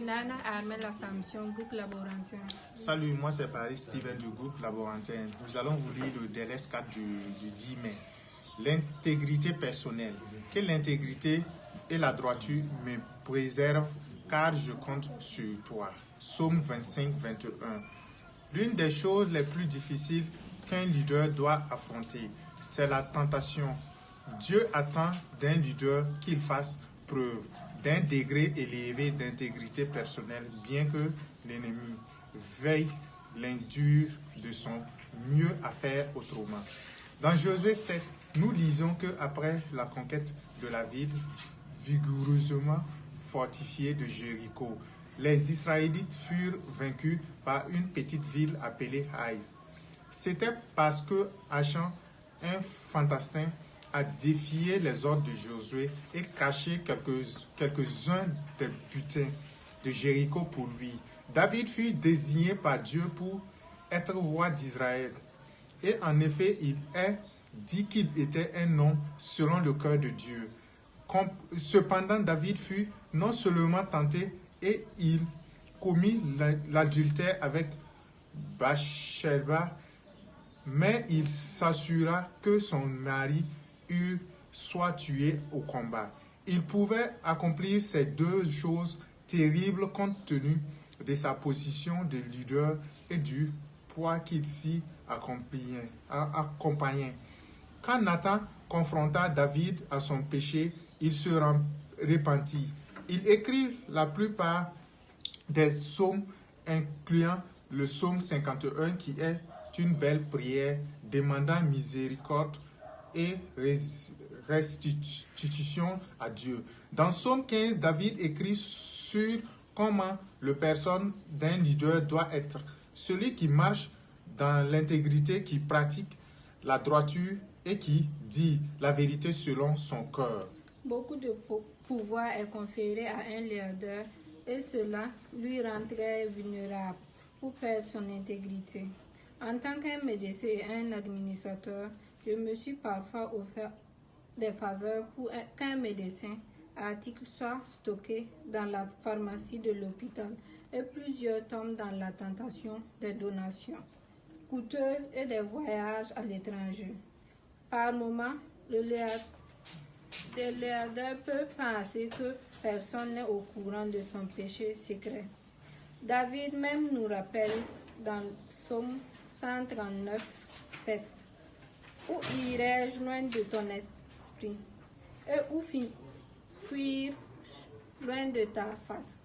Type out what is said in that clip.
Nana Armel Assumption, groupe Laborantin. Salut, moi c'est Paris Steven du groupe Laborantin. Nous allons vous lire le DRS4 du 10 mai. L'intégrité personnelle. Que l'intégrité et la droiture me préservent car je compte sur toi. Psaume 25, 21. L'une des choses les plus difficiles qu'un leader doit affronter, c'est la tentation. Dieu attend d'un leader qu'il fasse preuve d'un degré élevé d'intégrité personnelle, bien que l'ennemi veuille l'induire de son mieux à faire autrement. Dans Josué 7, nous lisons qu'après la conquête de la ville vigoureusement fortifiée de Jéricho, les Israélites furent vaincus par une petite ville appelée Haï. C'était parce que Achan, un fantastin, a défié les ordres de Josué et caché quelques-uns des butins de Jéricho pour lui. David fut désigné par Dieu pour être roi d'Israël. Et en effet, il est dit qu'il était un homme selon le cœur de Dieu. Cependant, David fut non seulement tenté et il commit l'adultère avec Bathsheba, mais il s'assura que son mari soit tué au combat. Il pouvait accomplir ces deux choses terribles compte tenu de sa position de leader et du poids qu'il s'y accompagnait. Quand Nathan confronta David à son péché, il se repentit. Il écrit la plupart des psaumes, incluant le psaume 51 qui est une belle prière demandant miséricorde et restitution à Dieu. Dans Psaume 15, David écrit sur comment la personne d'un leader doit être. Celui qui marche dans l'intégrité, qui pratique la droiture et qui dit la vérité selon son cœur. Beaucoup de pouvoir est conféré à un leader et cela lui rendrait vulnérable pour perdre son intégrité. En tant qu'un médecin et un administrateur, je me suis parfois offert des faveurs pour qu'un médecin article soit stocké dans la pharmacie de l'hôpital et plusieurs tombent dans la tentation des donations coûteuses et des voyages à l'étranger. Par moments, le leader peut penser que personne n'est au courant de son péché secret. David même nous rappelle dans Psaume 139, 7. Où irai-je loin de ton esprit? Et où fuir loin de ta face?